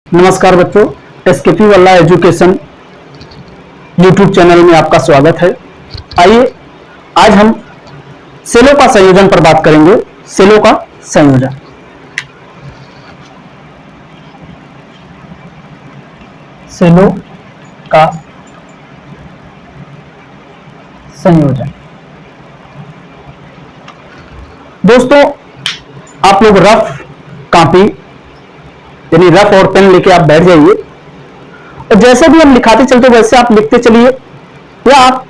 नमस्कार बच्चों, एसकेपी वाला एजुकेशन यूट्यूब चैनल में आपका स्वागत है। आइए आज हम सेलों का संयोजन पर बात करेंगे। सेलों का संयोजन, सेलों का संयोजन। दोस्तों, आप लोग रफ कॉपी यानी रफ और पेन लेके आप बैठ जाइए और जैसे भी हम लिखाते चलते वैसे आप लिखते चलिए, या आप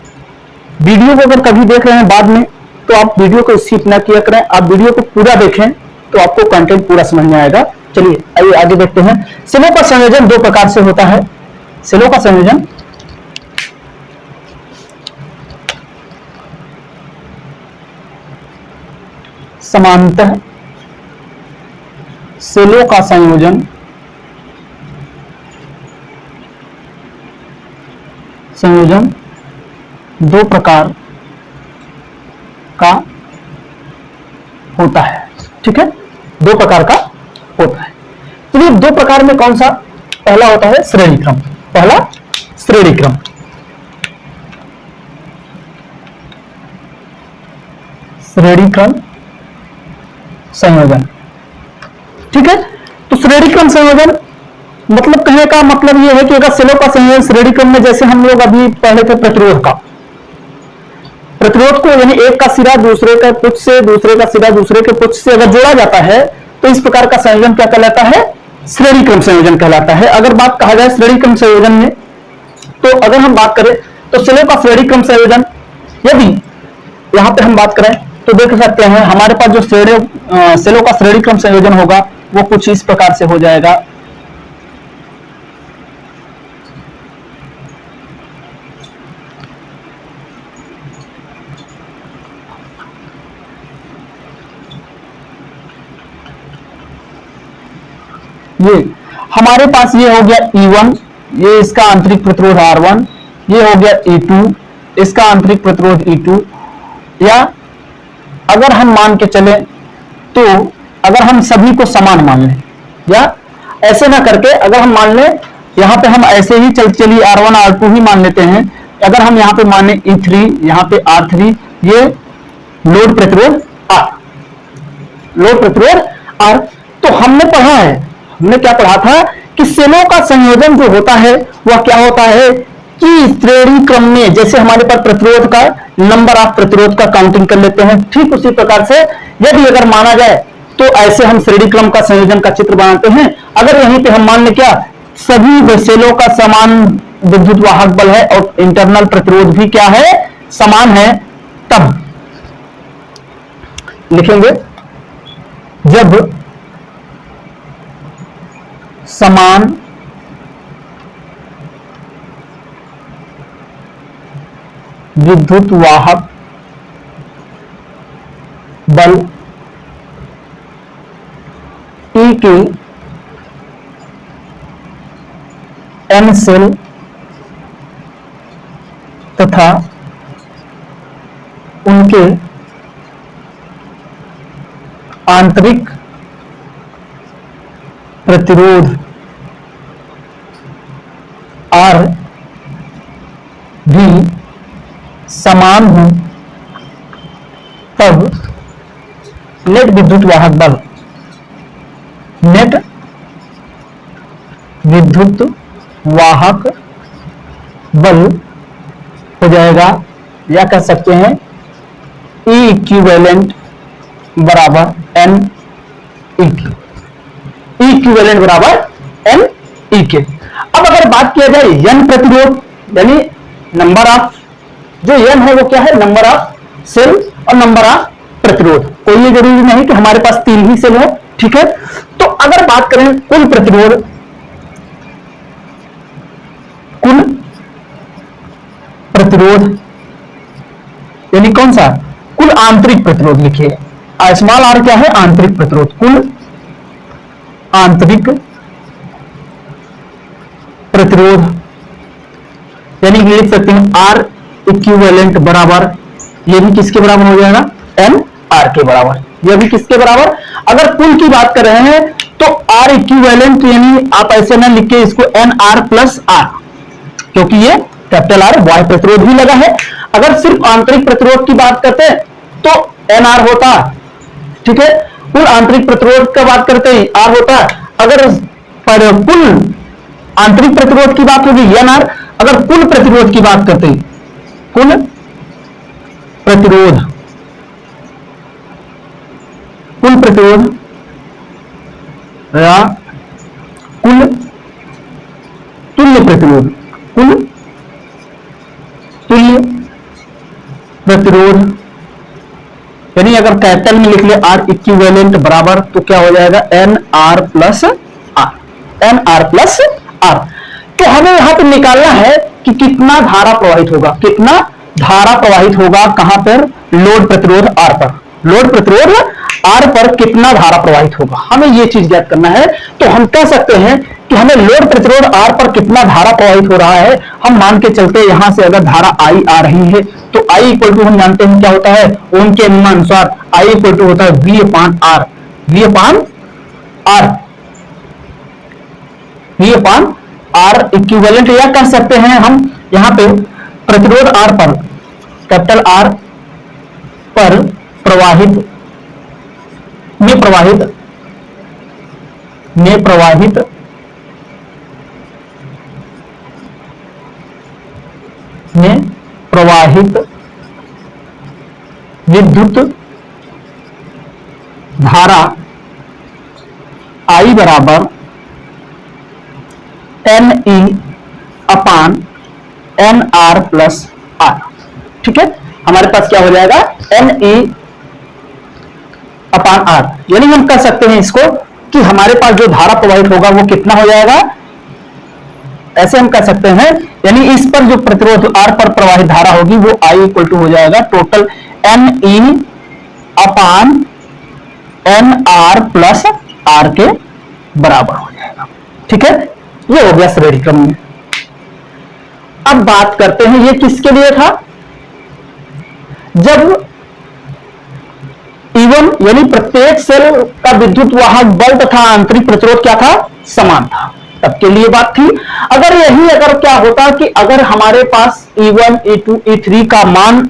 वीडियो को अगर कभी देख रहे हैं बाद में तो आप वीडियो को स्किप ना किया करें, आप वीडियो को पूरा देखें तो आपको कंटेंट पूरा समझ में आएगा। चलिए आइए आगे देखते हैं। सेलों का संयोजन दो प्रकार से होता है। सेलों का संयोजन समांतर, सेलों का संयोजन दो प्रकार का होता है। ठीक है, दो प्रकार का होता है। चलिए, दो प्रकार में कौन सा? पहला होता है श्रेणी क्रम। पहला श्रेणी क्रम, श्रेणी क्रम संयोजन। ठीक है, तो श्रेणी क्रम संयोजन मतलब कहने का मतलब यह है कि अगर सेलों का संयोजन श्रेणी क्रम में, जैसे हम लोग अभी पढ़े थे प्रतिरोध का, प्रतिरोध को यानी एक का सिरा दूसरे का पुच्छ से, दूसरे का सिरा दूसरे के पुच्छ से अगर जोड़ा जाता है तो इस प्रकार का संयोजन क्या कहलाता है? श्रेणी क्रम संयोजन कहलाता है। अगर बात कहा जाए श्रेणी क्रम संयोजन में, तो अगर हम बात करें तो सेलों का श्रेणी क्रम संयोजन, यदि यहां पे हम बात करें तो देख सकते हैं हमारे पास जो सेलों का श्रेणी क्रम संयोजन होगा वो कुछ इस प्रकार से हो जाएगा। ये हमारे पास ये हो गया E1, ये इसका आंतरिक प्रतिरोध R1, ये हो गया E2, इसका आंतरिक प्रतिरोध E2। या अगर हम मान के चले तो अगर हम सभी को समान मान लें, या ऐसे ना करके अगर हम मान लें, यहां पे हम ऐसे ही चलिए R1 R2 ही मान लेते हैं। अगर हम यहां पे माने E3, यहां पे R3, ये लोड प्रतिरोध R, लोड प्रतिरोध R। तो हमने पढ़ा है, हमने क्या पढ़ा था कि सेलों का संयोजन जो होता है वह क्या होता है कि श्रेणी क्रम में, जैसे हमारे पास प्रतिरोध का नंबर ऑफ प्रतिरोध का काउंटिंग कर लेते हैं, ठीक उसी प्रकार से यदि अगर माना जाए तो ऐसे हम श्रेणी क्रम का संयोजन का चित्र बनाते हैं। अगर यहीं पे हम मान लें क्या, सभी सेलों का समान विद्युत वाहक बल है और इंटरनल प्रतिरोध भी क्या है? समान है, तब लिखेंगे जब समान विद्युत वाहक बल E की N सेल तथा उनके आंतरिक प्रतिरोध R भी समान हो, तब नेट विद्युत वाहक बल, नेट विद्युत वाहक बल हो जाएगा, या कह सकते हैं E इक्विवेलेंट बराबर N E के, E इक्विवेलेंट बराबर N E के। अब अगर बात किया जाए N प्रतिरोध, यानी नंबर ऑफ, जो N है वो क्या है? नंबर ऑफ सेल और नंबर ऑफ प्रतिरोध। कोई ये जरूरी नहीं कि हमारे पास 3 ही सेल हो। ठीक है, तो अगर बात करें कुल प्रतिरोध, कुल प्रतिरोध यानी कौन सा? कुल आंतरिक प्रतिरोध। लिखिए स्मॉल r क्या है? आंतरिक प्रतिरोध। कुल आंतरिक प्रतिरोध यानी कि लिख सकते हैं R इक्विवेलेंट बराबर, ये भी किसके बराबर हो जाएगा? N R के बराबर। यह भी किसके बराबर? अगर कुल की बात कर रहे हैं तो आर इक्विवेलेंट, यानी आप ऐसे ना लिख के इसको एन आर प्लस आर, क्योंकि ये कैपिटल आर बाह्य प्रतिरोध भी लगा है। अगर सिर्फ आंतरिक प्रतिरोध की बात करते हैं तो एन आर होता, ठीक है। कुल आंतरिक प्रतिरोध का बात करते हैं आर होता। अगर कुल आंतरिक प्रतिरोध की बात होगी एन आर। अगर कुल प्रतिरोध की बात करते हैं, कुल प्रतिरोध, कुल प्रतिरोध या कुल तुल्य प्रतिरोध, कुल तुल्य प्रतिरोध, यानी अगर कैपिटल में लिख ले आर इक्विवेलेंट बराबर तो क्या हो जाएगा N R plus R, N R plus R. तो हमें यहां पे निकालना है कि कितना धारा प्रवाहित होगा, कितना धारा प्रवाहित होगा कहां पर, लोड प्रतिरोध आर पर, लोड प्रतिरोध आर पर कितना धारा प्रवाहित होगा, हमें यह चीज ज्ञात करना है। तो हम कह सकते हैं कि हमें लोड प्रतिरोध आर पर कितना धारा प्रवाहित हो रहा है, हम मान के चलते हैं यहां से अगर धारा आई आ रही है तो आई इक्वल टू हम जानते हैं क्या होता है, ओम के नियमानुसार आई इक्वल टू होता है V upon R, V upon R, V upon R equivalent. या कह सकते हैं हम यहां पे प्रतिरोध आर पर, कैपिटल आर पर प्रवाहित में प्रवाहित विद्युत धारा I बराबर N E upon N R plus R, ठीक है। हमारे पास क्या हो जाएगा एन ई अपान आर, यानी हम कह सकते हैं इसको कि हमारे पास जो धारा प्रवाहित होगा वो कितना हो जाएगा, ऐसे हम कह सकते हैं, यानी इस पर जो प्रतिरोध आर पर प्रवाहित धारा होगी वो आई इक्वल टू हो जाएगा total N E upon N R plus R के बराबर हो जाएगा, ठीक है। ये हो गया श्रेणी क्रम में। अब बात करते हैं ये किसके लिए था, जब E1 यानी प्रत्येक सेल का विद्युत वाहक बल तथा आंतरिक प्रतिरोध क्या था, समान था, तब के लिए बात थी। अगर क्या होता कि अगर हमारे पास E1, E2, E3 का मान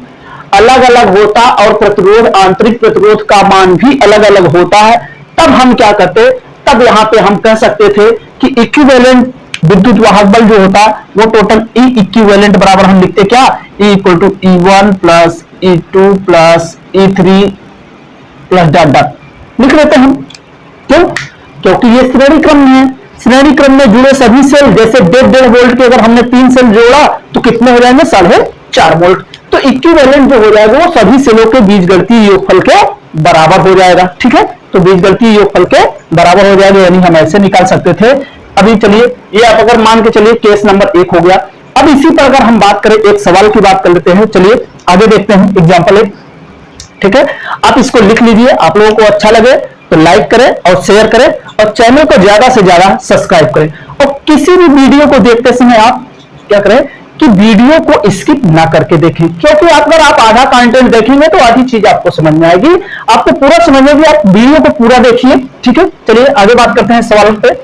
अलग अलग होता और प्रतिरोध, आंतरिक प्रतिरोध का मान भी अलग अलग होता है, तब हम क्या करते, तब यहां पे हम कह सकते थे कि इक्विवेलेंट विद्युत वाहक बल जो होता वो टोटल E इक्विवेलेंट बराबर हम लिखते क्या, E equal to E1 plus E2 plus E3 plus dot dot लिख लेते हैं। क्यों, क्योंकि ये श्रेणी क्रम में है, श्रेणी क्रम में जुड़े सभी सेल, जैसे 1.5 वोल्ट के अगर हमने 3 सेल जोड़ा तो कितने हो जाएंगे, 4.5 वोल्ट। तो इक्विवेलेंट जो हो जाएगा वो सभी सेलों के बीजगणितीय योगफल के बराबर हो जाएगा, ठीक है। तो बीजगणितीय योगफल के बराबर हो जाएगा, यानी हम ऐसे निकाल सकते थे। अभी चलिए ये आप अगर मान के चलिए केस नंबर 1 हो गया। अब इसी पर अगर हम बात करें, एक सवाल की बात कर लेते हैं, चलिए आगे देखते हैं एग्जांपल 1, ठीक है। आप इसको लिख लीजिए, आप लोगों को अच्छा लगे तो लाइक करें और शेयर करें और चैनल को ज्यादा से ज्यादा सब्सक्राइब करें। और किसी भी वीडियो को देखते समय आप क्या करें कि वीडियो को स्किप ना करके देखें, क्योंकि अगर आप आधा कंटेंट देखेंगे तो आधी चीज आपको समझ में आएगी, आपको पूरा समझ में भी, आप वीडियो को पूरा देखिए, ठीक है। चलिए आगे बात करते हैं सवाल पे।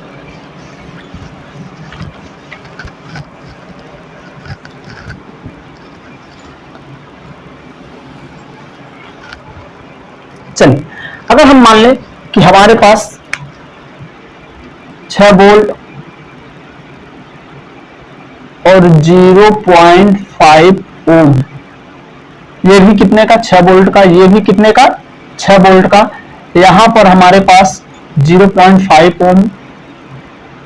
चलिए अगर हम मान लें कि हमारे पास 6 वोल्ट और 0.5 ओम, ये भी कितने का, 6 वोल्ट का, ये भी कितने का, 6 वोल्ट का, यहां पर हमारे पास 0.5 ओम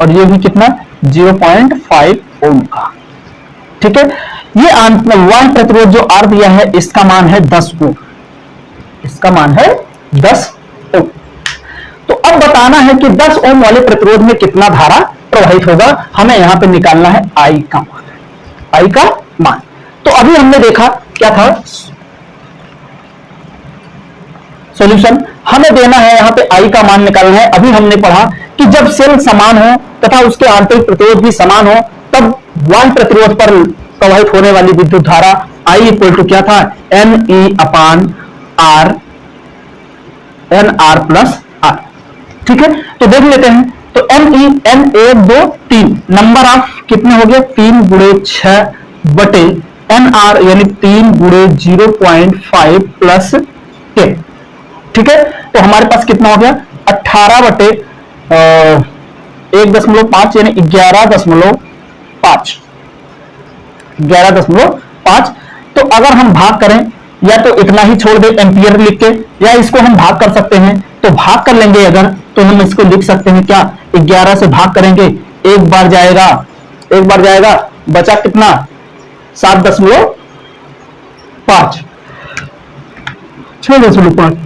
और ये भी कितना, 0.5 ओम का, ठीक है। ये वाह्य प्रतिरोध जो आर दिया है इसका मान है 10 ओम, इसका मान है 10 ओम। तो अब बताना है कि 10 ओम वाले प्रतिरोध में कितना धारा प्रवाहित होगा, हमें यहां पे निकालना है आई का मान, आई का मान। तो अभी हमने देखा क्या था सॉल्यूशन, हमें देना है यहां पे आई का मान निकालना है। अभी हमने पढ़ा कि जब सेल समान हो तथा उसके आंतरिक प्रतिरोध भी समान हो तब वाह्य प्रतिरोध पर प्रवाहित होने वाली विद्युत धारा आई इक्वल टू क्या था, N E upon R, N R plus R, ठीक है। तो देख लेते हैं, तो एन 1 2 3 नंबर ऑफ कितने हो गए 3 गुणे 6 बटे एन आर यानी 3 गुणे 0.5 प्लस 10। ठीक है, तो हमारे पास कितना हो गया 18 बटे 1.5 यानी 11.5 11.5। तो अगर हम भाग करें या तो इतना ही छोड़ दे एम्पियर लिख के, या इसको हम भाग कर सकते हैं। तो भाग कर लेंगे अगर, तो हम इसको लिख सकते हैं क्या 11 से भाग करेंगे, एक बार जाएगा बचा कितना 7.5 6.5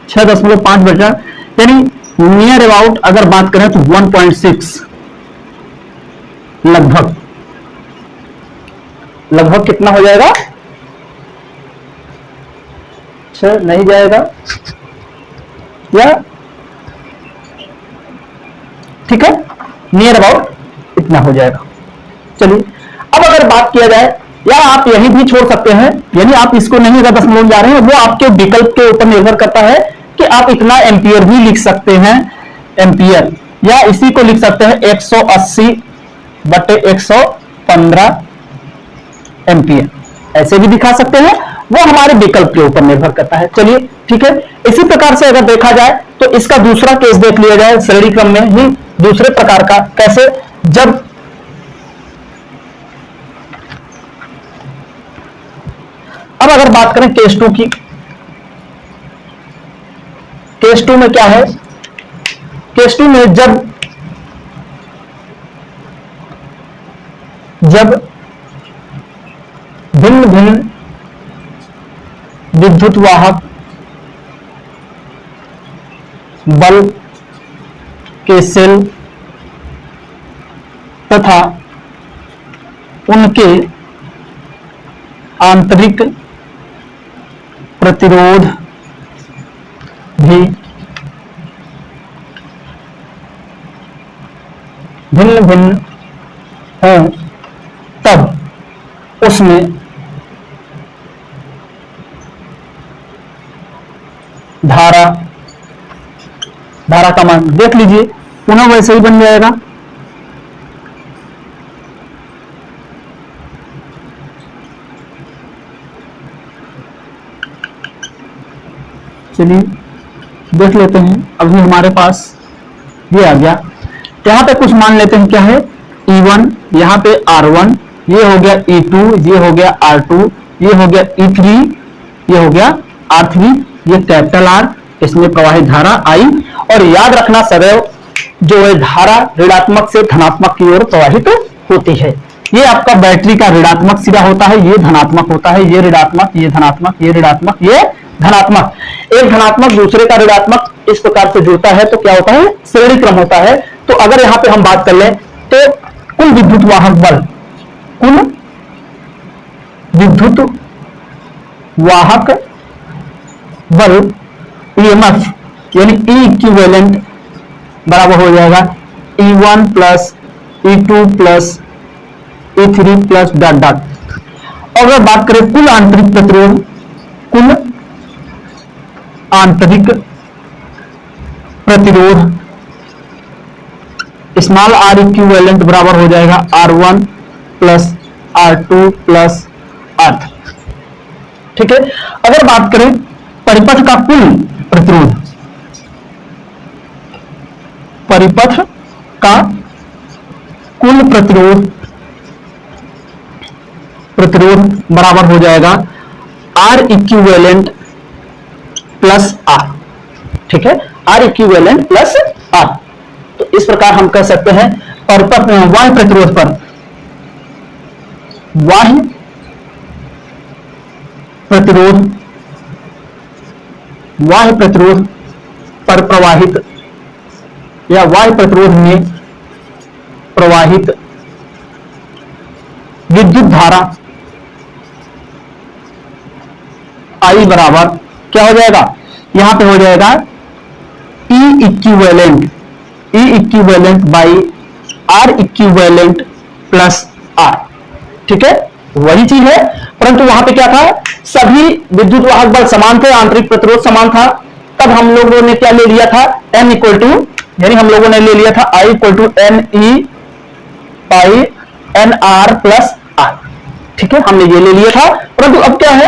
6.5 बचा, यानी नियर अबाउट अगर बात करें तो 1.6 लगभग कितना हो जाएगा 6 नहीं जाएगा या ठीक है नियर अबाउट इतना हो जाएगा। चलिए अब अगर बात किया जाए, या आप यही भी छोड़ सकते हैं, यानी आप इसको नहीं अगर दशमलव जा रहे हैं, वो आपके विकल्प के ऊपर निर्भर करता है कि आप इतना एम्पियर भी लिख सकते हैं एम्पियर, या इसी को लिख सकते हैं 180 बटे 115 एम्पियर, ऐसे भी दिखा सकते हैं, वो हमारे विकल्प के ऊपर निर्भर करता है। चलिए ठीक है, इसी प्रकार से अगर देखा जाए तो इसका दूसरा केस देख लिया जाए श्रेणी क्रम में ही दूसरे प्रकार का, कैसे जब अब अगर बात करें केस 2 की, केस 2 में क्या है, केस 2 में जब भिन्न भिन्न विद्युत वाहक बल के सेल तथा उनके आंतरिक प्रतिरोध भी भिन्न भिन्न हों, तब उसमें धारा का मान देख लीजिए पुनः वैसे ही बन जाएगा। चलिए देख लेते हैं, अभी हमारे पास ये आ गया, यहां पे कुछ मान लेते हैं क्या है E1, यहाँ पे R1, ये हो गया E2, ये हो गया R2, ये हो गया E3, ये हो गया R3, ये कैपिटल R, इसमें प्रवाहित धारा I, और याद रखना सदैव जो है धारा ऋणात्मक से धनात्मक की ओर प्रवाहित होती है। ये आपका बैटरी का ऋणात्मक सिरा होता है, ये धनात्मक होता है, ये ऋणात्मक, ये धनात्मक, ये ऋणात्मक, ये धनात्मक, एक धनात्मक दूसरे का ऋणात्मक इस प्रकार से जुड़ता है तो क्या होता है श्रेणी क्रम होता है। तो अगर यहां पे हम बात कर लें तो कुल विद्युत वाहक बल, कुल विद्युत वाहक बल ईएमएफ यानी E इक्विवेलेंट बराबर हो जाएगा E1 plus E2 plus E3 plus dot dot. अगर बात करें कुल आंतरिक प्रतिरोध, कुल आंतरिक प्रतिरोध स्मॉल r इक्विवेलेंट बराबर हो जाएगा R1 plus R2 plus R3। ठीक है, अगर बात करें परिपथ का कुल प्रतिरोध, परिपथ का कुल प्रतिरोध बराबर हो जाएगा R इक्विवेलेंट प्लस R। ठीक है, R इक्विवेलेंट प्लस R। तो इस प्रकार हम कह सकते हैं परिपथ में बाह्य प्रतिरोध पर, बाह्य प्रतिरोध पर प्रवाहित या बाह्य प्रतिरोध में प्रवाहित विद्युत धारा I बराबर क्या हो जाएगा, यहां पे हो जाएगा E equivalent by R equivalent plus R। ठीक है, वही चीज है, परंतु वहां पे क्या था, सभी विद्युत वाहक बल समान थे, आंतरिक प्रतिरोध समान था। तब हम लोगों ने क्या ले लिया था, M इक्वल टू, यानी हम लोगों ने ले लिया था I equal to N E by N R plus R. ठीक है, हमने ये ले लिया था। परंतु अब क्या है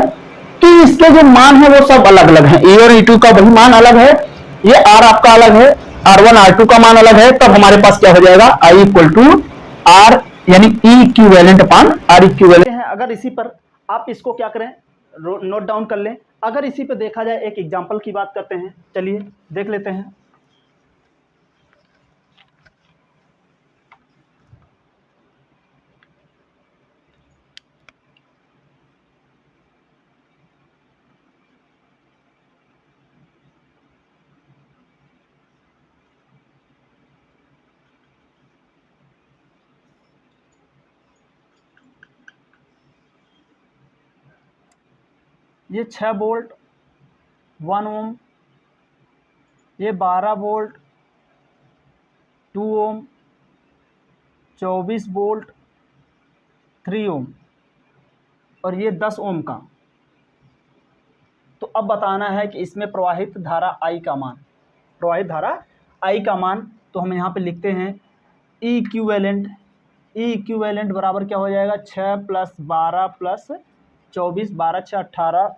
कि इसके जो मान है वो सब अलग अलग है, E और E2 का वही मान अलग है, ये R आपका अलग है, R1 R2 का मान अलग है। तब हमारे पास क्या हो जाएगा, I इक्वल टू आर यानी E इक्विवेलेंट अपान R इक्विवेलेंट है। अगर इसी पर आप इसको क्या करें, नोट डाउन कर लें। अगर इसी पे देखा जाए, एक एग्जांपल की बात करते हैं, चलिए देख लेते हैं। ये 6 वोल्ट 1 ओम, ये 12 वोल्ट 2 ओम, 24 वोल्ट 3 ओम, और ये 10 ओम का। तो अब बताना है कि इसमें प्रवाहित धारा I का मान, प्रवाहित धारा I का मान। तो हम यहाँ पे लिखते हैं E इक्विवेलेंट, E इक्विवेलेंट बराबर क्या हो जाएगा, 6 प्लस 12 प्लस 24, 12 6 18,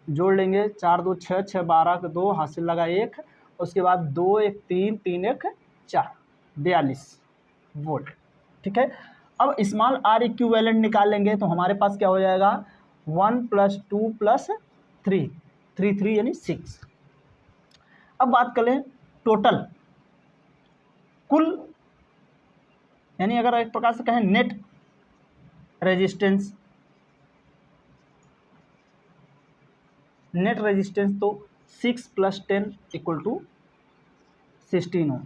जोड़ लेंगे 4 2 6, 6 12 का 2, हासिल लगा 1, उसके बाद 2 1 3, 3 1 4, 42 वोल्ट। ठीक है, अब स्मॉल R इक्विवेलेंट निकाल लेंगे तो हमारे पास क्या हो जाएगा, 1 प्लस 2 प्लस 3, 3 3 यानी 6। अब बात करें टोटल, कुल, यानी अगर एक प्रकार से कहें नेट रेजिस्टेंस, नेट रेजिस्टेंस तो 6 प्लस 10 इक्वल टू 16 ओम।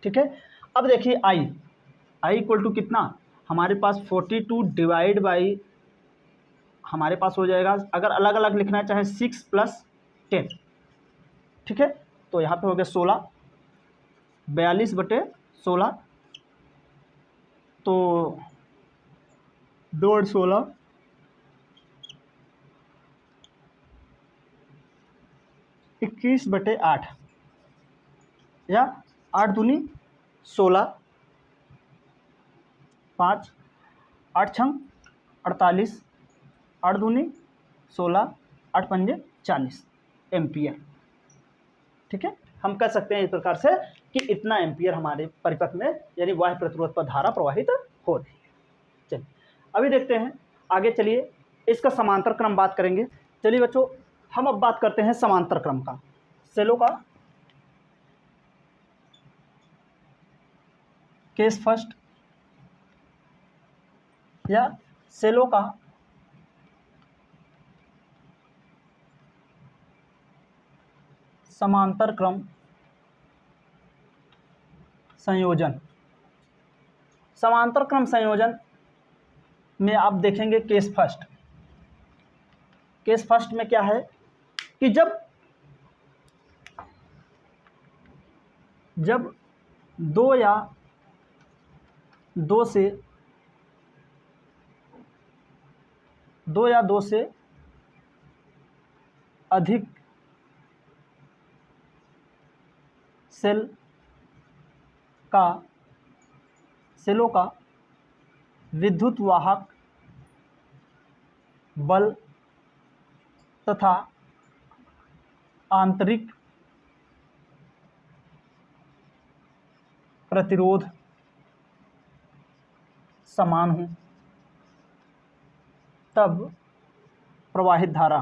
ठीक है, अब देखिए I इक्वल टू कितना, हमारे पास 42 डिवाइड बाई, हमारे पास हो जाएगा, अगर अलग अलग लिखना चाहे 6 प्लस 10। ठीक है, तो यहाँ पे हो गया 16, 42 बटे 16, तो 2 और 16, 21 बटे 8, या 8 दूनी 16, 5 8 छंग 48, 8 दूनी 16, 8 पंजे 40 एम्पियर। ठीक है, हम कह सकते हैं इस प्रकार से कि इतना एम्पियर हमारे परिपथ में, यानी बाह्य प्रतिरोध पर धारा प्रवाहित हो रही है। चलिए अभी देखते हैं आगे, चलिए इसका समांतर क्रम बात करेंगे। चलिए बच्चों, हम अब बात करते हैं समांतर क्रम का, सेलों का। केस फर्स्ट या सेलों का समांतर क्रम संयोजन। समांतर क्रम संयोजन में आप देखेंगे केस फर्स्ट, केस फर्स्ट में क्या है कि जब दो या दो से अधिक सेलों का विद्युत वाहक बल तथा आंतरिक प्रतिरोध समान हो, तब प्रवाहित धारा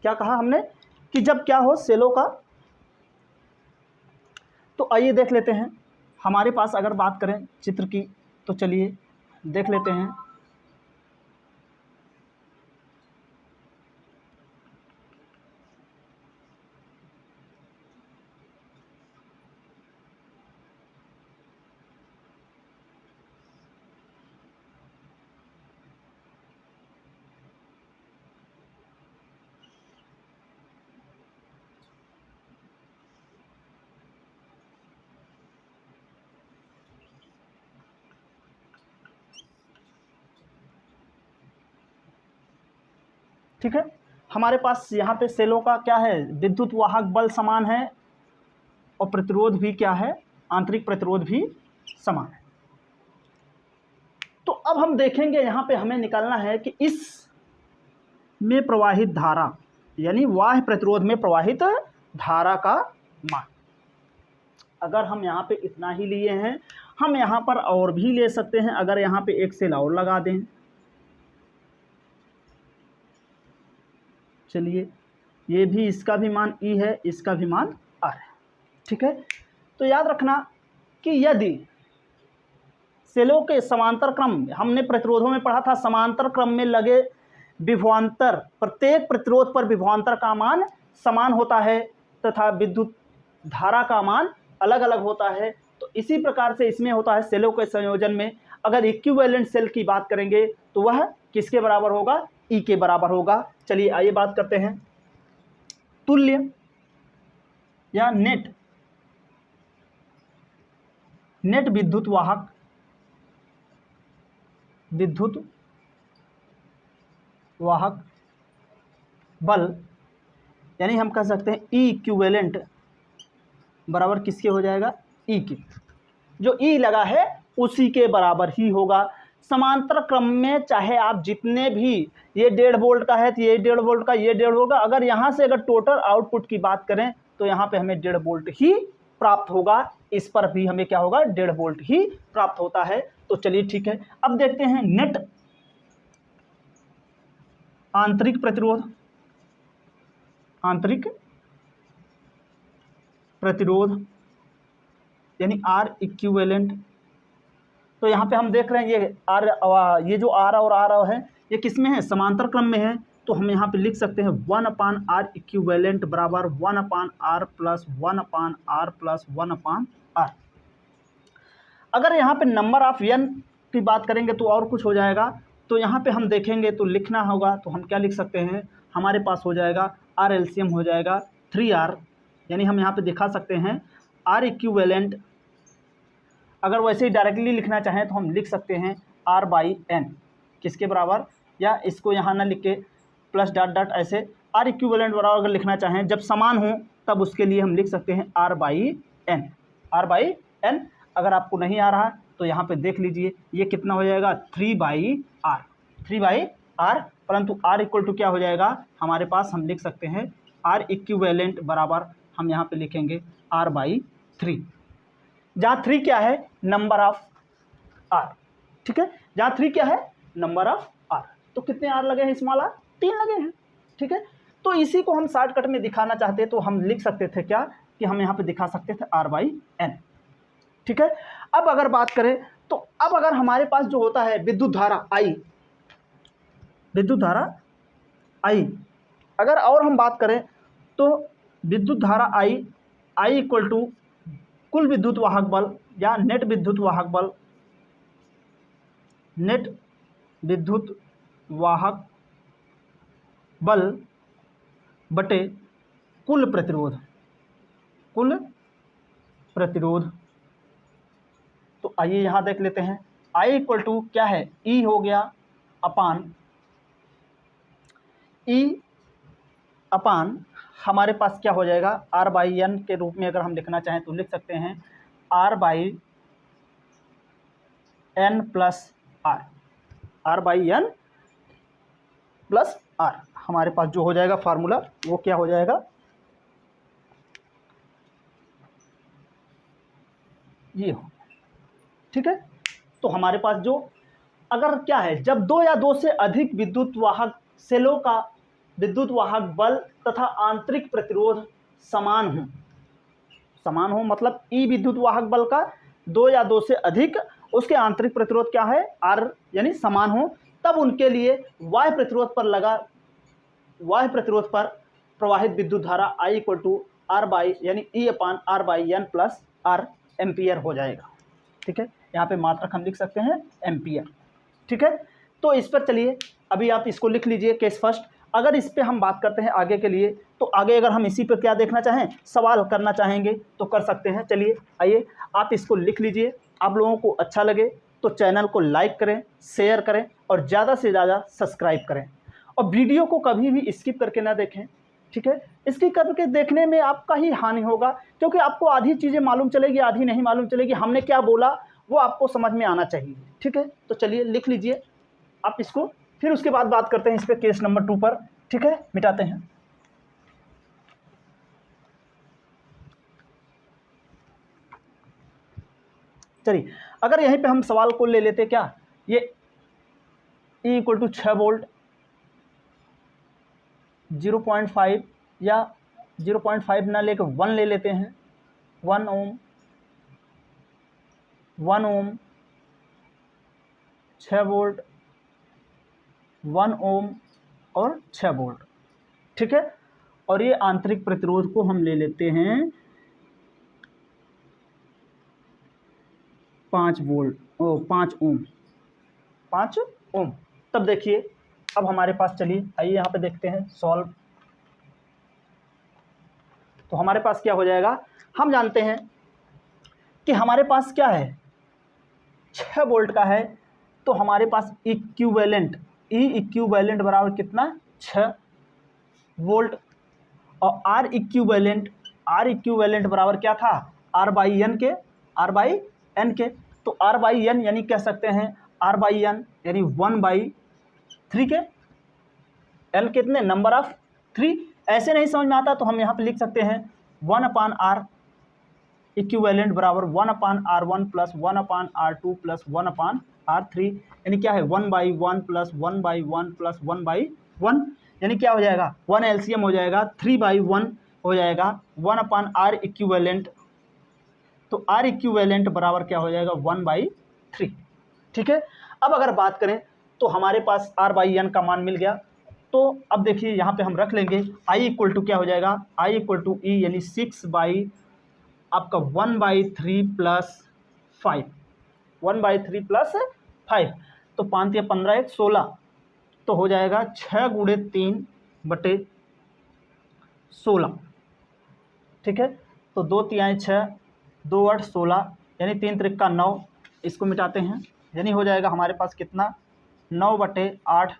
क्या कहा हमने कि जब क्या हो सेलों का। तो आइए देख लेते हैं, हमारे पास अगर बात करें चित्र की, तो चलिए देख लेते हैं। ठीक है। हमारे पास यहाँ पे सेलों का क्या है, विद्युत वाहक बल समान है और प्रतिरोध भी क्या है, आंतरिक प्रतिरोध भी समान है। तो अब हम देखेंगे यहाँ पे हमें निकालना है कि इस में प्रवाहित धारा यानी बाह्य प्रतिरोध में प्रवाहित धारा का मान। अगर हम यहाँ पे इतना ही लिए हैं, हम यहाँ पर और भी ले सकते हैं। अगर यहाँ पे एक सेल और लगा दें, चलिए ये भी, इसका भी मान ई है, इसका भी मान आर है, ठीक है। तो याद रखना कि यदि सेलों के समांतर क्रम, हमने प्रतिरोधों में पढ़ा था समांतर क्रम में लगे विभवांतर, प्रत्येक प्रतिरोध पर विभवांतर का मान समान होता है तथा विद्युत धारा का मान अलग अलग होता है। तो इसी प्रकार से इसमें होता है सेलों के संयोजन में। अगर इक्विवेलेंट सेल की बात करेंगे तो वह किसके बराबर होगा, ई के बराबर होगा। चलिए आइए बात करते हैं तुल्य या नेट विद्युत वाहक बल, यानी हम कह सकते हैं ई इक्विवेलेंट बराबर किसके हो जाएगा, ई के। जो ई लगा है उसी के बराबर ही होगा। समांतर क्रम में चाहे आप जितने भी, ये 1.5 वोल्ट का है तो ये 1.5 वोल्ट का, ये 1.5 वोल्ट का, अगर यहाँ से अगर टोटल आउटपुट की बात करें तो यहाँ पे हमें 1.5 वोल्ट ही प्राप्त होगा। इस पर भी हमें क्या होगा, 1.5 वोल्ट ही प्राप्त होता है। तो चलिए ठीक है, अब देखते हैं नेट आंतरिक प्रतिरोध यानी आर इक्विवेलेंट। तो यहाँ पे हम देख रहे हैं ये आर, ये जो आर और आर है ये किस में है, समांतर क्रम में है। तो हम यहाँ पे लिख सकते हैं 1/r इक्विवेलेंट बराबर 1/r plus 1/r plus 1/r। अगर यहाँ पे नंबर ऑफ n की बात करेंगे तो और कुछ हो जाएगा। तो यहाँ पे हम देखेंगे तो लिखना होगा, तो हम क्या लिख सकते हैं, हमारे पास हो जाएगा आर एलसीएम हो जाएगा 3r, यानी हम यहाँ पे दिखा सकते हैं आर इक्विवेलेंट। अगर वैसे ही डायरेक्टली लिखना चाहें तो हम लिख सकते हैं r/n किसके बराबर, या इसको यहाँ ना लिख के प्लस डॉट डॉट ऐसे आर इक्विवेलेंट बराबर अगर लिखना चाहें जब समान हो तब उसके लिए हम लिख सकते हैं r/n। अगर आपको नहीं आ रहा तो यहाँ पे देख लीजिए ये कितना हो जाएगा 3/r, परंतु r इक्वल टू क्या हो जाएगा हमारे पास, हम लिख सकते हैं r इक्विवेलेंट बराबर, हम यहाँ पे लिखेंगे r/3, जहाँ 3 क्या है, नंबर ऑफ r, ठीक है, जहाँ 3 क्या है, नंबर ऑफ r। तो कितने r लगे हैं, स्मॉल r 3 लगे हैं, ठीक है। तो इसी को हम शॉर्टकट में दिखाना चाहते तो हम लिख सकते थे क्या, कि हम यहाँ पे दिखा सकते थे r/n, ठीक है। अब अगर बात करें तो अब अगर हमारे पास जो होता है विद्युत धारा I, अगर और हम बात करें तो विद्युत धारा I इक्वल टू कुल विद्युत वाहक बल या नेट विद्युत वाहक बल बटे कुल प्रतिरोध। तो आइए यहाँ देख लेते हैं, I इक्वल टू क्या है, E हो गया अपान हमारे पास क्या हो जाएगा, r/n के रूप में अगर हम लिखना चाहें तो लिख सकते हैं r/n प्लस r। हमारे पास जो हो जाएगा फार्मूला वो क्या हो जाएगा, ये हो, ठीक है। तो हमारे पास जो अगर क्या है, जब 2 या 2 से अधिक विद्युत वाहक सेलों का विद्युत वाहक बल तथा आंतरिक प्रतिरोध समान हो, मतलब ई विद्युत वाहक बल का 2 या 2 से अधिक, उसके आंतरिक प्रतिरोध क्या है, r, यानी समान हो, तब उनके लिए बाह्य प्रतिरोध पर प्रवाहित विद्युत धारा I इक्वल टू यानी E/r/n प्लस r एम्पियर हो जाएगा, ठीक है। यहाँ पे मात्रक हम लिख सकते हैं एम्पियर, ठीक है। तो इस पर चलिए अभी आप इसको लिख लीजिए केस फर्स्ट। अगर इस पे हम बात करते हैं आगे के लिए, तो आगे अगर हम इसी पे क्या देखना चाहें, सवाल करना चाहेंगे तो कर सकते हैं। चलिए आइए आप इसको लिख लीजिए। आप लोगों को अच्छा लगे तो चैनल को लाइक करें, शेयर करें और ज़्यादा से ज़्यादा सब्सक्राइब करें। और वीडियो को कभी भी स्किप करके ना देखें, ठीक है। स्किप करके देखने में आपका ही हानि होगा, क्योंकि आपको आधी चीज़ें मालूम चलेगी, आधी नहीं मालूम चलेगी। हमने क्या बोला वो आपको समझ में आना चाहिए, ठीक है। तो चलिए लिख लीजिए आप इसको, फिर उसके बाद बात करते हैं इस पर, केस नंबर 2 पर, ठीक है। मिटाते हैं। चलिए, अगर यहीं पे हम सवाल को ले लेते, क्या ये E इक्वल टू 6 वोल्ट 0.5 या 0.5 ना लेकर 1 ले लेते हैं, 1 ओम 6 वोल्ट 1 ओम और 6 वोल्ट, ठीक है। और ये आंतरिक प्रतिरोध को हम ले लेते हैं 5 वोल्ट 5 ओम 5 ओम। तब देखिए, अब हमारे पास, चलिए आइए यहाँ पे देखते हैं सॉल्व। तो हमारे पास क्या हो जाएगा, हम जानते हैं कि हमारे पास क्या है, 6 वोल्ट का है, तो हमारे पास इक्विवेलेंट E इक्विवेलेंट बराबर कितना, 6 वोल्ट। और R इक्विवेलेंट बराबर क्या था, R बाई एन के। तो R बाई एन यानी कह सकते हैं R बाई एन यानी 1/3 के, L कितने, नंबर ऑफ 3। ऐसे नहीं समझ में आता तो हम यहाँ पे लिख सकते हैं 1/R इक्विवेलेंट बराबर 1/R1 plus 1/R2 plus 1/R3, यानी क्या है 1/1 प्लस 1/1 प्लस 1/1, यानी क्या हो जाएगा, 1 LCM हो जाएगा, 3/1 हो जाएगा 1/R इक्विवेलेंट। तो R इक्विवेलेंट बराबर क्या हो जाएगा, 1/3, ठीक है। अब अगर बात करें तो हमारे पास R बाई एन का मान मिल गया। तो अब देखिए यहाँ पे हम रख लेंगे I इक्वल टू क्या हो जाएगा, I इक्वल टू E यानी 6/, आपका 1/3 प्लस 5, 1/3 प्लस 5, तो 5 या 15 1 16, तो हो जाएगा 6 गुणे 3/16, ठीक है। तो 2 तिहाई 6, 2 8 16, यानी 3 त्रिक का 9। इसको मिटाते हैं, यानी हो जाएगा हमारे पास कितना, 9/8,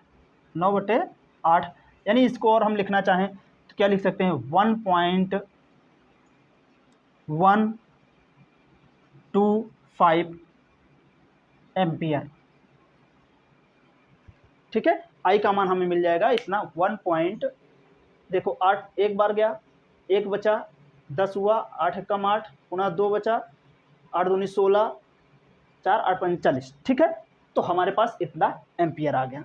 9/8, यानी इसको और हम लिखना चाहें तो क्या लिख सकते हैं, 1.125 एम्पियर, ठीक है। आई का मान हमें मिल जाएगा इतना, 1 देखो 8 एक बार गया, 1 बचा, 10 हुआ, 8 कम 8, पुनः 2 बचा, 8 दूनी 16, 4 8 5 40, ठीक है। तो हमारे पास इतना एम्पियर आ गया।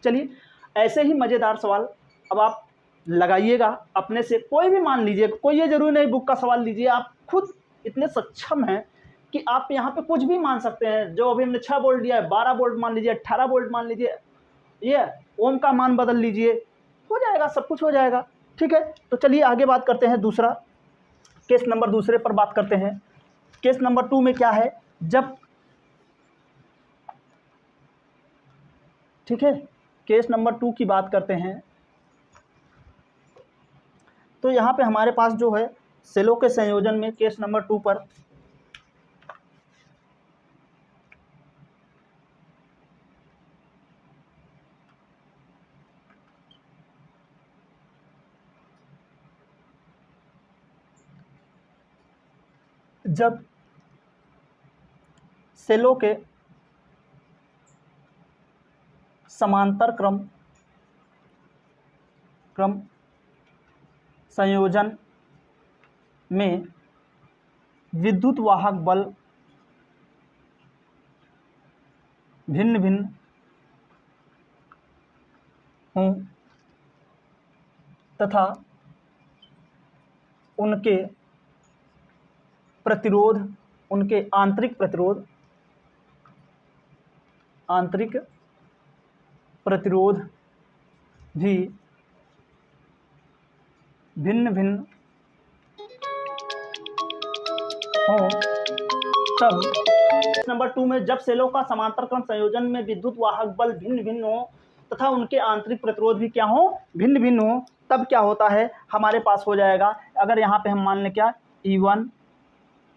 चलिए, ऐसे ही मज़ेदार सवाल अब आप लगाइएगा अपने से, कोई भी मान लीजिए, कोई ये जरूरी नहीं बुक का सवाल लीजिए, आप खुद इतने सक्षम हैं कि आप यहाँ पे कुछ भी मान सकते हैं। जो अभी हमने 6 वोल्ट दिया है, 12 वोल्ट मान लीजिए, 18 वोल्ट मान लीजिए, ये ओम का मान बदल लीजिए, हो जाएगा, सब कुछ हो जाएगा, ठीक है। तो चलिए आगे बात करते हैं, दूसरा केस नंबर दूसरे पर बात करते हैं। केस नंबर 2 में क्या है, जब, ठीक है, केस नंबर 2 की बात करते हैं। तो यहाँ पे हमारे पास जो है सेलों के संयोजन में केस नंबर 2 पर जब सेलों के समांतर क्रम संयोजन में विद्युत वाहक बल भिन्न भिन्न हों तथा उनके प्रतिरोध, उनके आंतरिक प्रतिरोध भी भिन्न भिन्न हो, तब नंबर 2 में जब सेलों का समांतर क्रम संयोजन में विद्युत वाहक बल भिन्न भिन्न हो तथा उनके आंतरिक प्रतिरोध भी क्या हो, भिन्न भिन्न हो, तब क्या होता है, हमारे पास हो जाएगा, अगर यहाँ पे हम मान लें क्या, E1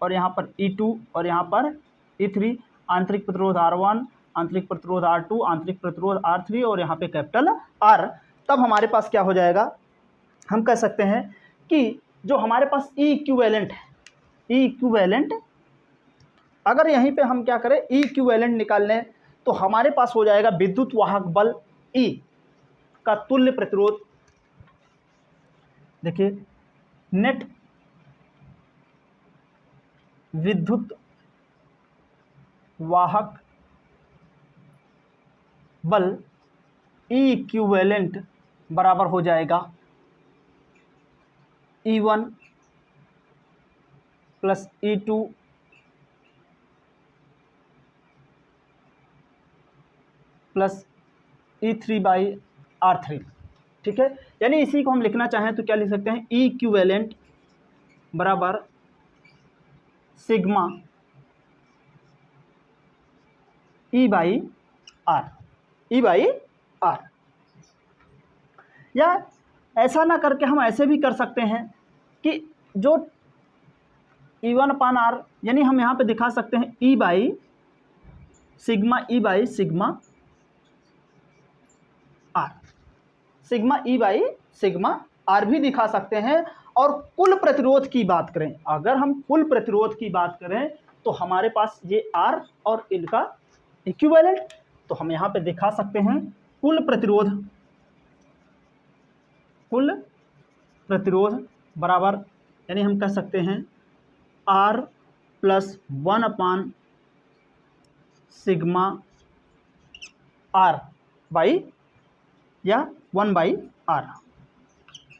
और यहाँ पर E2 और यहाँ पर E3, आंतरिक प्रतिरोध R1, आंतरिक प्रतिरोध R2, आंतरिक प्रतिरोध R3 और यहाँ पे कैपिटल R। तब हमारे पास क्या हो जाएगा, हम कह सकते हैं कि जो हमारे पास ई इक्विवेलेंट है, ई इक्विवेलेंट, अगर यहीं पे हम क्या करें ई इक्विवेलेंट निकाल लें तो हमारे पास हो जाएगा विद्युत वाहक बल ई का तुल्य प्रतिरोध। देखिए नेट विद्युत वाहक बल ई इक्विवेलेंट बराबर हो जाएगा E1 plus E2 plus E3 by R3। ठीक है, यानी इसी को हम लिखना चाहें तो क्या लिख सकते हैं, ई इक्विवेलेंट बराबर sigma E by R, E by R. या ऐसा ना करके हम ऐसे भी कर सकते हैं कि जो E1/R, यानी हम यहाँ पे दिखा सकते हैं E by sigma R, sigma E by sigma R भी दिखा सकते हैं। और कुल प्रतिरोध की बात करें, अगर हम कुल प्रतिरोध की बात करें तो हमारे पास ये आर और इनका इक्विवेलेंट, तो हम यहाँ पे दिखा सकते हैं कुल प्रतिरोध बराबर, यानी हम कह सकते हैं R plus 1 sigma R by या 1/R,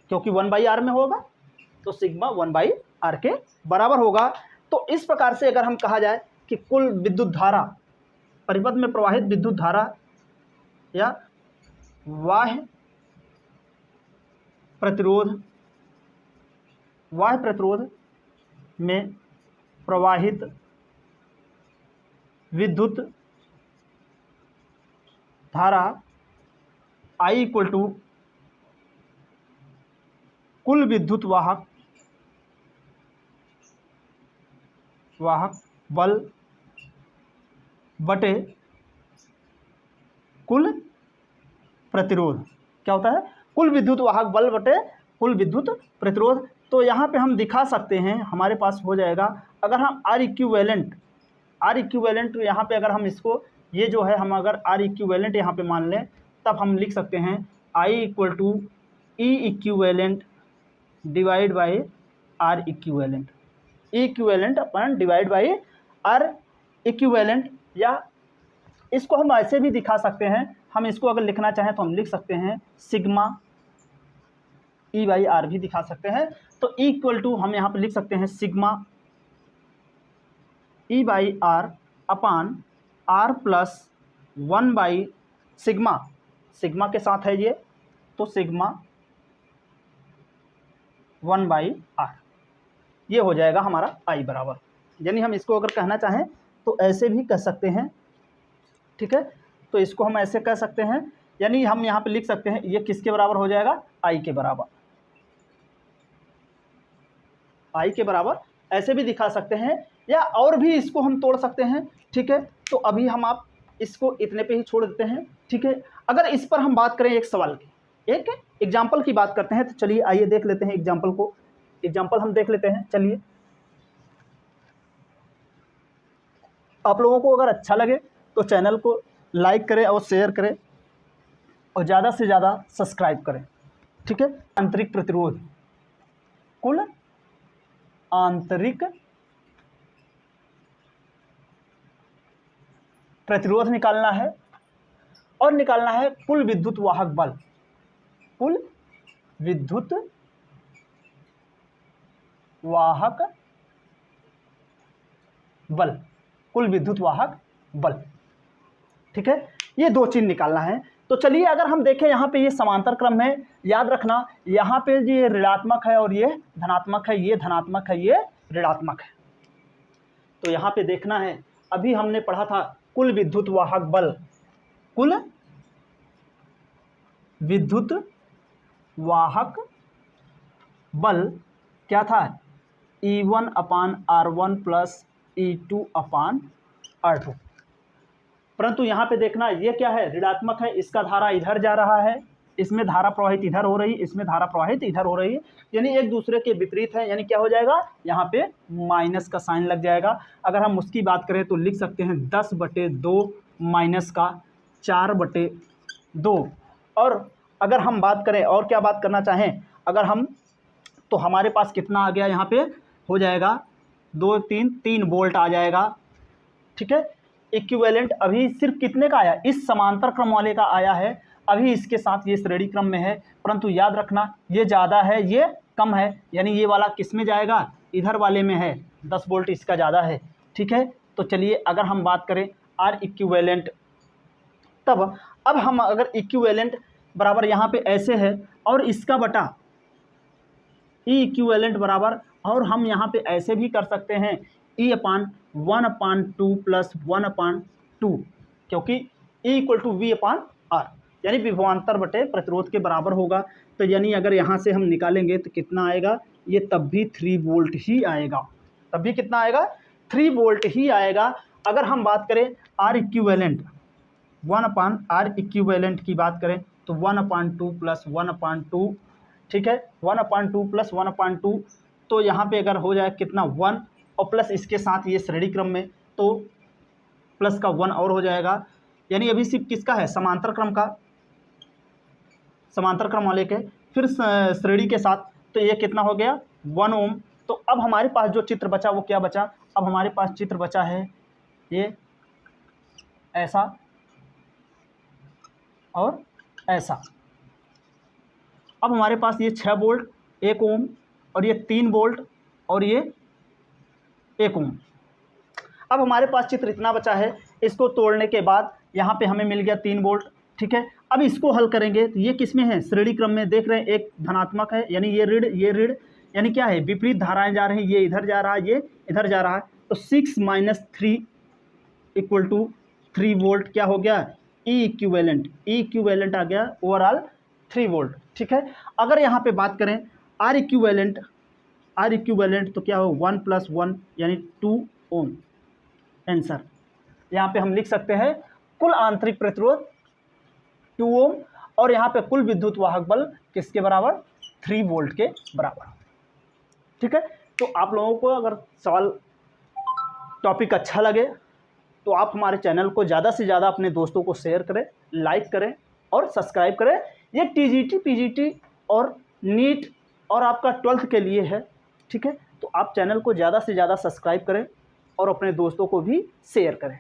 क्योंकि 1/R में होगा तो सिग्मा 1/R के बराबर होगा। तो इस प्रकार से अगर हम कहा जाए कि कुल विद्युत धारा, परिपथ में प्रवाहित विद्युत धारा या बाह्य प्रतिरोध में प्रवाहित विद्युत धारा I इक्वल टू कुल विद्युत वाहक बल बटे कुल प्रतिरोध। क्या होता है, कुल विद्युत वाहक बल बटे कुल विद्युत प्रतिरोध। तो यहाँ पे हम दिखा सकते हैं, हमारे पास हो जाएगा, अगर हम R इक्विवेलेंट यहाँ पे अगर हम इसको, ये जो है हम अगर R इक्विवेलेंट यहाँ पे मान लें, तब हम लिख सकते हैं I equal to E equivalent divide by R equivalent, equivalent upon divide by R equivalent. या इसको हम ऐसे भी दिखा सकते हैं, हम इसको अगर लिखना चाहें तो हम लिख सकते हैं सिग्मा ई बाई आर भी दिखा सकते हैं। तो इक्वल टू हम यहाँ पे लिख सकते हैं sigma E by R upon R plus 1 by sigma के साथ है ये, तो सिग्मा 1/R, ये हो जाएगा हमारा I बराबर। यानी हम इसको अगर कहना चाहें तो ऐसे भी कह सकते हैं। ठीक है, तो इसको हम ऐसे कह सकते हैं, यानी हम यहाँ पे लिख सकते हैं ये किसके बराबर हो जाएगा, I के बराबर, I के बराबर ऐसे भी दिखा सकते हैं, या और भी इसको हम तोड़ सकते हैं। ठीक है, तो अभी हम आप इसको इतने पे ही छोड़ देते हैं। ठीक है, अगर इस पर हम बात करें एक सवाल की, एक एग्जाम्पल की बात करते हैं, तो चलिए आइए देख लेते हैं एग्जाम्पल को, एग्जाम्पल हम देख लेते हैं। चलिए, आप लोगों को अगर अच्छा लगे तो चैनल को लाइक करें और शेयर करें और ज़्यादा से ज़्यादा सब्सक्राइब करें। ठीक है, आंतरिक प्रतिरोध, कुल आंतरिक प्रतिरोध निकालना है और निकालना है कुल विद्युत वाहक बल, कुल विद्युत वाहक बल, कुल विद्युत वाहक बल। ठीक है, ये दो चीज निकालना है। तो चलिए अगर हम देखें यहाँ पे ये समांतर क्रम है, याद रखना यहाँ पे ये ऋणात्मक है और ये धनात्मक है, ये धनात्मक है, ये ऋणात्मक है। तो यहाँ पे देखना है, अभी हमने पढ़ा था कुल विद्युत वाहक बल, कुल विद्युत वाहक बल क्या था, E1/R1 प्लस E2/R2। परंतु यहाँ पे देखना ये क्या है, ऋणात्मक है, इसका धारा इधर जा रहा है, इसमें धारा प्रवाहित इधर हो रही, इसमें धारा प्रवाहित इधर हो रही है, यानी एक दूसरे के विपरीत है, यानी क्या हो जाएगा, यहाँ पे माइनस का साइन लग जाएगा। अगर हम उसकी बात करें तो लिख सकते हैं 10/2 माइनस का 4/2। और अगर हम बात करें और क्या बात करना चाहें, अगर हम, तो हमारे पास कितना आ गया, यहाँ पे हो जाएगा 2 3 वोल्ट आ जाएगा। ठीक है, इक्विवेलेंट अभी सिर्फ कितने का आया, इस समांतर क्रम वाले का आया है, अभी इसके साथ ये श्रेणी क्रम में है, परंतु याद रखना ये ज़्यादा है ये कम है, यानी ये वाला किस में जाएगा, इधर वाले में है, 10 वोल्ट इसका ज़्यादा है। ठीक है, तो चलिए अगर हम बात करें आर इक्विवेलेंट, तब अब हम अगर इक्विवेलेंट बराबर यहाँ पे ऐसे है और इसका बटा ई इक्विवेलेंट बराबर, और हम यहाँ पे ऐसे भी कर सकते हैं E/1/2 प्लस 1/2, क्योंकि E = V/R, यानी विभवांतर बटे प्रतिरोध के बराबर होगा। तो यानी अगर यहाँ से हम निकालेंगे तो कितना आएगा, ये तब भी 3 वोल्ट ही आएगा, तब भी कितना आएगा, 3 वोल्ट ही आएगा। अगर हम बात करें R इक्विवेलेंट 1/R इक्विवेलेंट की बात करें तो 1/2 प्लस 1/2, ठीक है, 1/2 प्लस 1/2, तो यहाँ पे अगर हो जाए कितना 1, और प्लस इसके साथ ये श्रेणी क्रम में, तो प्लस का 1 और हो जाएगा, यानी अभी सिर्फ किसका है, समांतर क्रम का, समांतर क्रम वाले के, फिर श्रेणी के साथ, तो ये कितना हो गया 1 ओम। तो अब हमारे पास जो चित्र बचा वो क्या बचा, अब हमारे पास चित्र बचा है ये ऐसा और ऐसा। अब हमारे पास ये 6 वोल्ट 1 ओम, और ये 3 वोल्ट और ये 1 ओम। अब हमारे पास चित्र इतना बचा है, इसको तोड़ने के बाद यहाँ पे हमें मिल गया 3 वोल्ट। ठीक है, अब इसको हल करेंगे तो ये किस में है, श्रेणी क्रम में, देख रहे हैं एक धनात्मक है, यानी ये ऋण, यानी क्या है, विपरीत धाराएं जा रही हैं, ये इधर जा रहा है, ये इधर जा रहा है, तो 6 - 3 = 3 वोल्ट क्या हो गया, ई इक्विवेलेंट आ गया ओवरऑल 3 वोल्ट। ठीक है, अगर यहाँ पे बात करें आर इक्विवेलेंट तो क्या हो, 1 + 1 यानी 2 ओम। आंसर यहाँ पे हम लिख सकते हैं कुल आंतरिक प्रतिरोध 2 ओम, और यहाँ पे कुल विद्युत वाहक बल किसके बराबर, 3 वोल्ट के बराबर। ठीक है, तो आप लोगों को अगर सवाल टॉपिक अच्छा लगे तो आप हमारे चैनल को ज़्यादा से ज़्यादा अपने दोस्तों को शेयर करें, लाइक करें और सब्सक्राइब करें। ये टीजीटी, पीजीटी और नीट और आपका 12th के लिए है। ठीक है, तो आप चैनल को ज़्यादा से ज़्यादा सब्सक्राइब करें और अपने दोस्तों को भी शेयर करें।